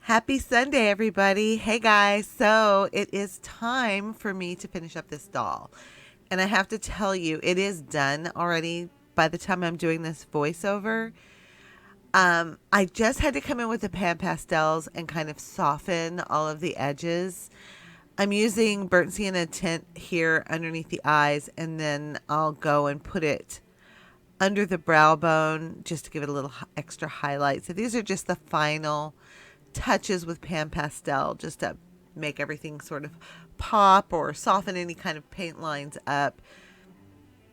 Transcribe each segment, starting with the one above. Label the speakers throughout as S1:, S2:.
S1: Happy Sunday, everybody. Hey, guys. So it is time for me to finish up this doll. And I have to tell you, it is done already by the time I'm doing this voiceover. I just had to come in with the pan pastels and kind of soften all of the edges. I'm using burnt sienna tint here underneath the eyes, and then I'll go and put it under the brow bone just to give it a little extra highlight. So these are just the final touches with pan pastel just to make everything sort of pop or soften any kind of paint lines up.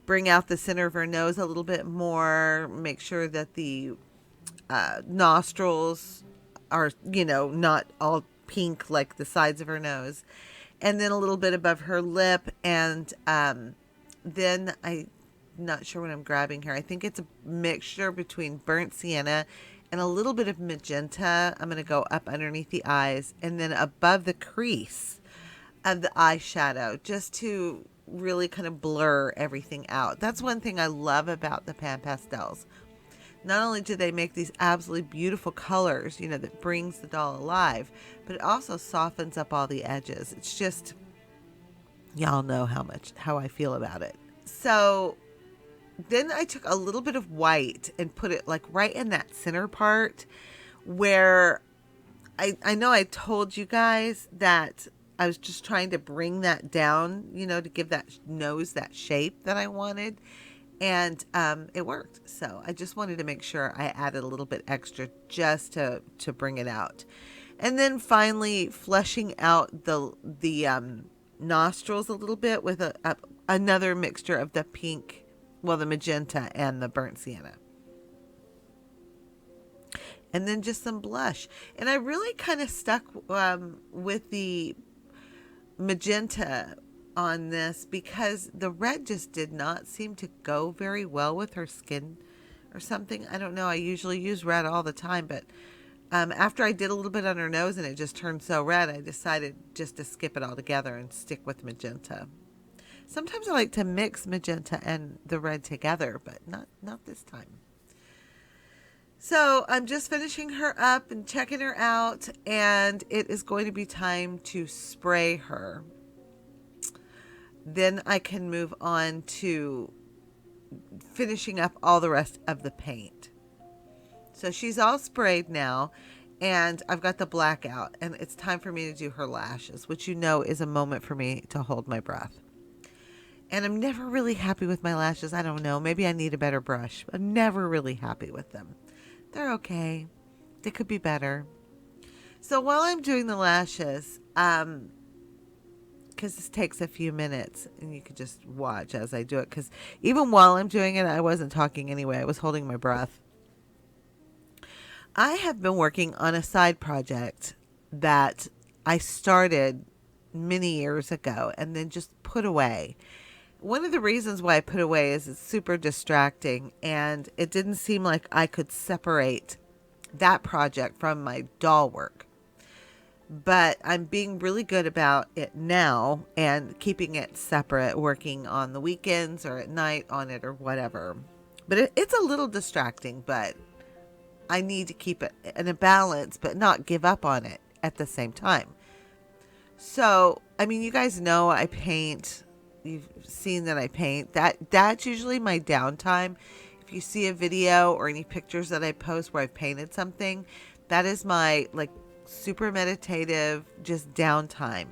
S1: Bring out the center of her nose a little bit more. Make sure that the nostrils are, not all pink like the sides of her nose. And then a little bit above her lip. And then I'm not sure what I'm grabbing here. I think it's a mixture between burnt sienna and a little bit of magenta. I'm going to go up underneath the eyes and then above the crease of the eyeshadow just to really kind of blur everything out. That's one thing I love about the pan pastels. Not only do they make these absolutely beautiful colors, that brings the doll alive, but it also softens up all the edges. It's just, y'all know how I feel about it. So then I took a little bit of white and put it like right in that center part where I know I told you guys that I was just trying to bring that down, to give that nose that shape that I wanted. And it worked. So I just wanted to make sure I added a little bit extra just to bring it out. And then finally fleshing out the nostrils a little bit with another mixture of the pink, the magenta and the burnt sienna. And then just some blush. And I really kind of stuck with the magenta on this because the red just did not seem to go very well with her skin or something. I don't know. I usually use red all the time, but after I did a little bit on her nose and it just turned so red, I decided just to skip it all together and stick with magenta. Sometimes I like to mix magenta and the red together, but not this time. So I'm just finishing her up and checking her out, and it is going to be time to spray her. Then I can move on to finishing up all the rest of the paint. So she's all sprayed now, and I've got the black out, and it's time for me to do her lashes, which is a moment for me to hold my breath. And I'm never really happy with my lashes. I don't know. Maybe I need a better brush. I'm never really happy with them. They're okay. They could be better. So while I'm doing the lashes, because this takes a few minutes and you could just watch as I do it, because even while I'm doing it, I wasn't talking anyway. I was holding my breath. I have been working on a side project that I started many years ago and then just put away. One of the reasons why I put away is it's super distracting, and it didn't seem like I could separate that project from my doll work. But I'm being really good about it now and keeping it separate, working on the weekends or at night on it or whatever. But it's a little distracting, but I need to keep it in a balance, but not give up on it at the same time. So, you guys know I paint. You've seen that I paint. That's usually my downtime. If you see a video or any pictures that I post where I've painted something, that is my super meditative, just downtime.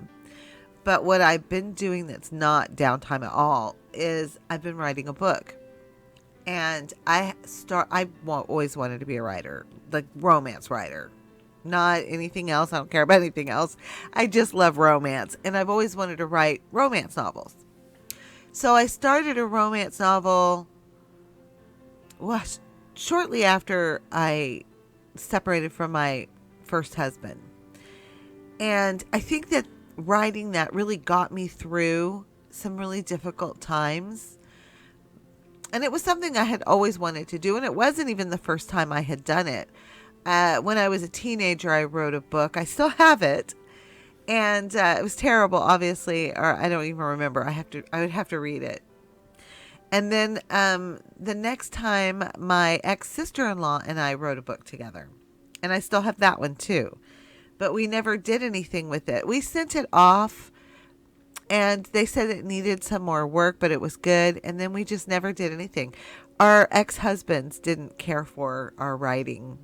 S1: But what I've been doing that's not downtime at all is I've been writing a book. And I've always wanted to be a writer, like romance writer. Not anything else. I don't care about anything else. I just love romance. And I've always wanted to write romance novels. So I started a romance novel shortly after I separated from my first husband. And I think that writing that really got me through some really difficult times. And it was something I had always wanted to do. And it wasn't even the first time I had done it. When I was a teenager, I wrote a book. I still have it. And it was terrible, obviously, or I don't even remember. I would have to read it. And then the next time, my ex-sister-in-law and I wrote a book together. And I still have that one, too. but we never did anything with it. We sent it off and they said it needed some more work, but it was good. And then we just never did anything. Our ex-husbands didn't care for our writing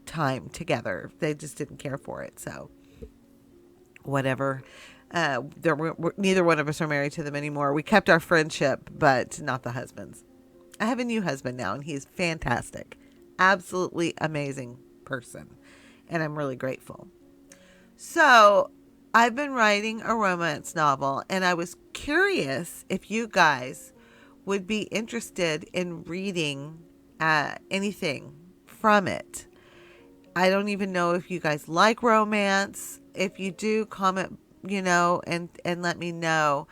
S1: time together. They just didn't care for it. So whatever. Neither one of us are married to them anymore. We kept our friendship, but not the husbands. I have a new husband now, and he's fantastic. Absolutely amazing person. And I'm really grateful. So I've been writing a romance novel, and I was curious if you guys would be interested in reading anything from it. I don't even know if you guys like romance. If you do, comment, and let me know,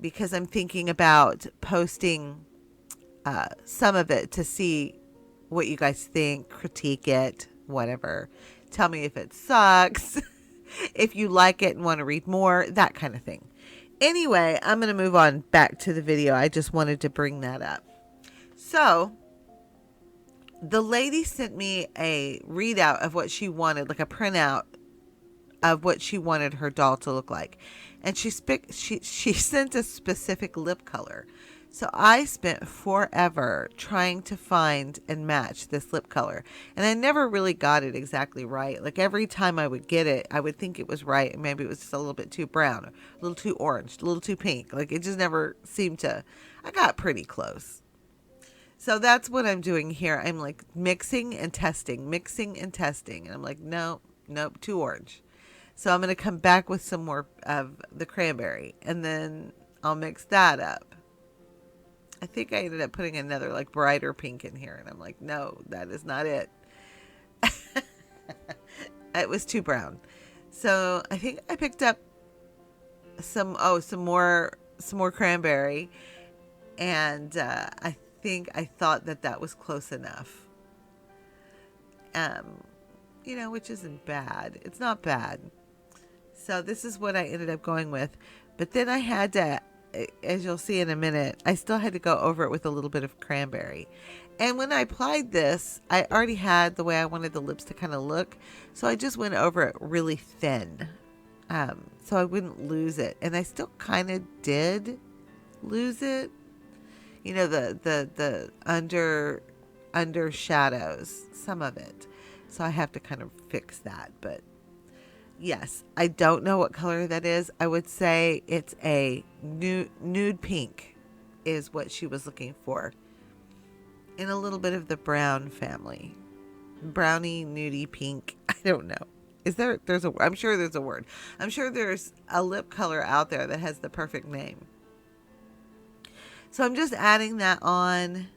S1: because I'm thinking about posting some of it to see what you guys think, critique it, whatever. Tell me if it sucks, if you like it and want to read more, that kind of thing. Anyway, I'm going to move on back to the video. I just wanted to bring that up. So the lady sent me a readout of what she wanted, like a printout of what she wanted her doll to look like. And she sent a specific lip color. So I spent forever trying to find and match this lip color. And I never really got it exactly right. Like every time I would get it, I would think it was right. And maybe it was just a little bit too brown, a little too orange, a little too pink. Like it just never seemed to, I got pretty close. So that's what I'm doing here. I'm like mixing and testing. And I'm like, nope, too orange. So I'm going to come back with some more of the cranberry. And then I'll mix that up. I think I ended up putting another like brighter pink in here. And I'm like, no, that is not it. It was too brown. So I think I picked up some more cranberry. And I thought that was close enough. Which isn't bad. It's not bad. So this is what I ended up going with. But then I had to, as you'll see in a minute, I still had to go over it with a little bit of cranberry. And when I applied this, I already had the way I wanted the lips to kind of look. So I just went over it really thin. So I wouldn't lose it. And I still kind of did lose it. The under shadows, some of it. So I have to kind of fix that. But yes, I don't know what color that is. I would say it's a nude pink is what she was looking for. In a little bit of the brown family. Brownie, nudie, pink. I don't know. I'm sure there's a word. I'm sure there's a lip color out there that has the perfect name. So I'm just adding that on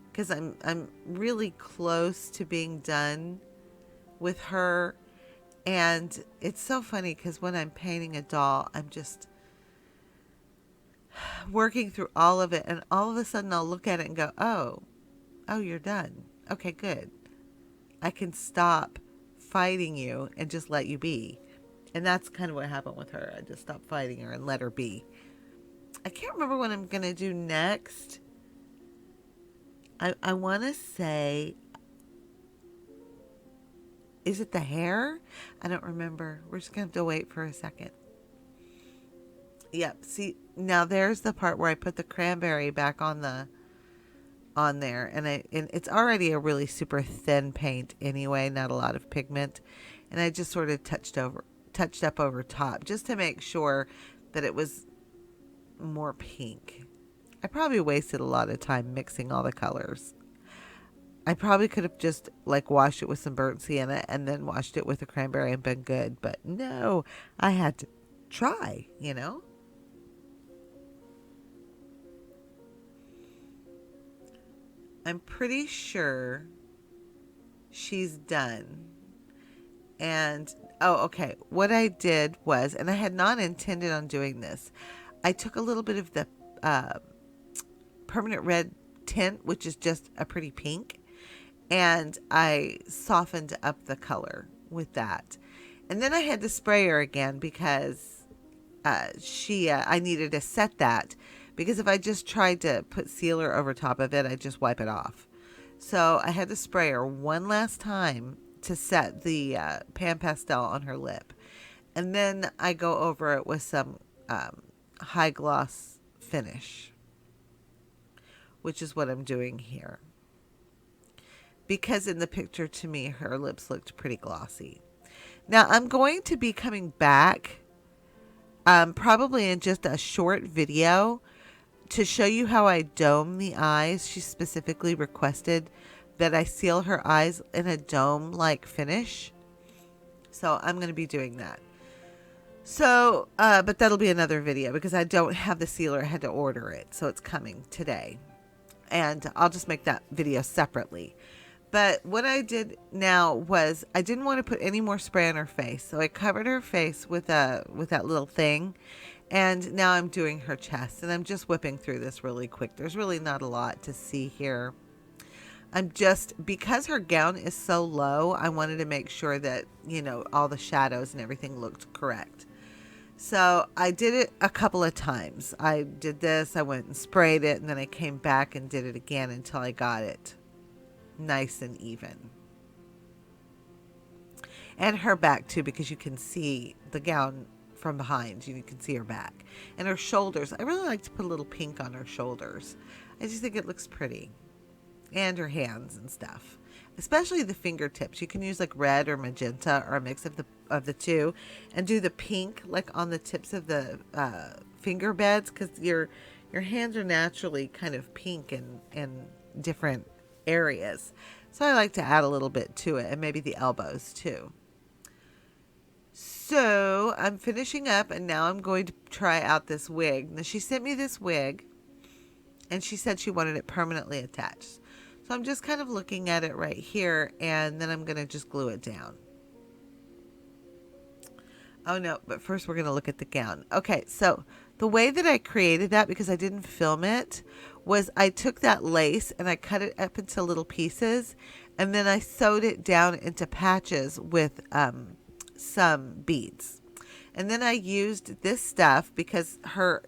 S1: because I'm really close to being done with her. And it's so funny because when I'm painting a doll, I'm just working through all of it. And all of a sudden I'll look at it and go, oh, you're done. Okay, good. I can stop fighting you and just let you be. And that's kind of what happened with her. I just stopped fighting her and let her be. I can't remember what I'm going to do next. I want to say, is it the hair? I don't remember. We're just going to have to wait for a second. Yep. See, now there's the part where I put the cranberry back on there. And it's already a really super thin paint anyway, not a lot of pigment. And I just sort of touched up over top just to make sure that it was more pink. I probably wasted a lot of time mixing all the colors. I probably could have just like washed it with some burnt sienna and then washed it with the cranberry and been good. But no, I had to try, I'm pretty sure she's done. And, okay. What I did was, and I had not intended on doing this, I took a little bit of the permanent red tint, which is just a pretty pink, and I softened up the color with that. And then I had to spray her again because I needed to set that, because if I just tried to put sealer over top of it, I'd just wipe it off. So I had to spray her one last time to set the pan pastel on her lip. And then I go over it with some high gloss finish, which is what I'm doing here. Because in the picture, to me, her lips looked pretty glossy. Now, I'm going to be coming back probably in just a short video to show you how I dome the eyes. She specifically requested that I seal her eyes in a dome-like finish. So I'm going to be doing that. So, but that'll be another video because I don't have the sealer. I had to order it. So it's coming today. And I'll just make that video separately. But what I did now was I didn't want to put any more spray on her face. So I covered her face with that little thing. And now I'm doing her chest. And I'm just whipping through this really quick. There's really not a lot to see here. Because her gown is so low, I wanted to make sure that, you know, all the shadows and everything looked correct. So I did it a couple of times. I did this, I went and sprayed it, and then I came back and did it again until I got it nice and even. And her back too, because you can see the gown from behind. You can see her back. And her shoulders. I really like to put a little pink on her shoulders. I just think it looks pretty. And her hands and stuff. Especially the fingertips. You can use like red or magenta or a mix of the two. And do the pink like on the tips of the finger beds. Because your hands are naturally kind of pink in different areas. So I like to add a little bit to it. And maybe the elbows too. So I'm finishing up and now I'm going to try out this wig. Now she sent me this wig and she said she wanted it permanently attached. So I'm just kind of looking at it right here and then I'm going to just glue it down. Oh no, but first we're going to look at the gown. Okay, so the way that I created that, because I didn't film it, was I took that lace and I cut it up into little pieces and then I sewed it down into patches with some beads. And then I used this stuff because her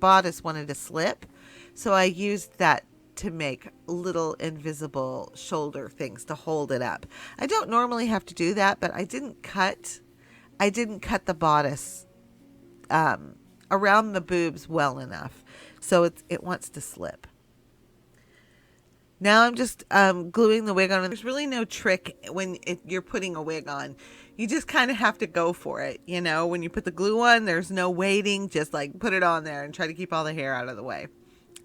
S1: bodice wanted to slip. So I used that to make little invisible shoulder things to hold it up. I don't normally have to do that, but I didn't cut the bodice around the boobs well enough. So it wants to slip. Now I'm just gluing the wig on. There's really no trick when you're putting a wig on. You just kind of have to go for it. You know, when you put the glue on, there's no waiting. Just like put it on there and try to keep all the hair out of the way.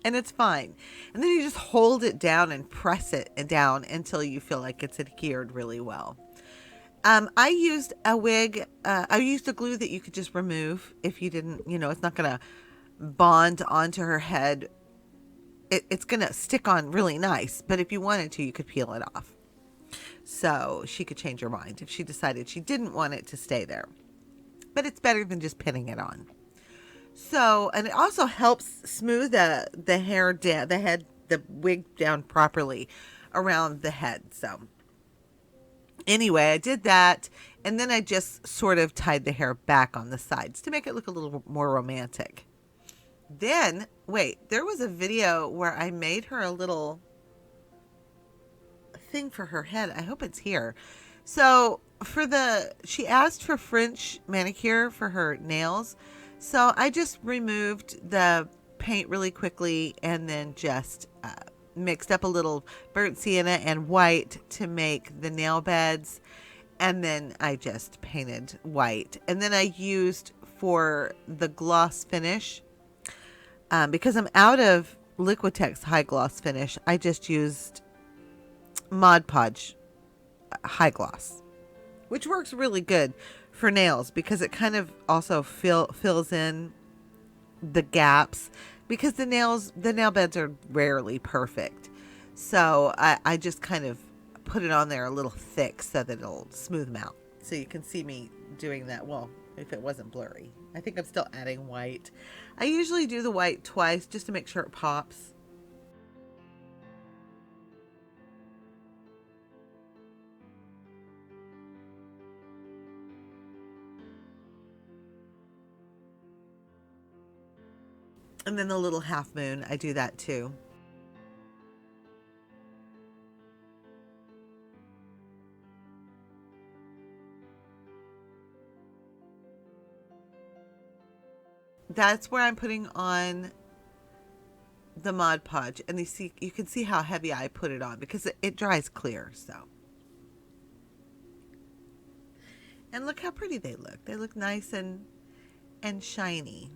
S1: And it's fine. And then you just hold it down and press it down until you feel like it's adhered really well. I used a wig. I used a glue that you could just remove if you didn't, you know, it's not going to bond onto her head. It's going to stick on really nice, but if you wanted to, you could peel it off. So she could change her mind if she decided she didn't want it to stay there. But it's better than just pinning it on. So, and it also helps smooth the hair down, the wig down properly around the head. So anyway, I did that. And then I just sort of tied the hair back on the sides to make it look a little more romantic. Then, wait, there was a video where I made her a little thing for her head. I hope it's here. So she asked for French manicure for her nails. So I just removed the paint really quickly and then just mixed up a little burnt sienna and white to make the nail beds. And then I just painted white. And then I used for the gloss finish, because I'm out of Liquitex high gloss finish, I just used Mod Podge high gloss, which works really good for nails because it kind of also fills in the gaps, because the nail beds are rarely perfect. So I just kind of put it on there a little thick so that it'll smooth them out. So you can see me doing that. Well, if it wasn't blurry. I think I'm still adding white. I usually do the white twice just to make sure it pops. And then the little half moon, I do that too. that's where I'm putting on the Mod Podge, and you can see how heavy I put it on because it dries clear. So, and look how pretty they look. They look nice and shiny.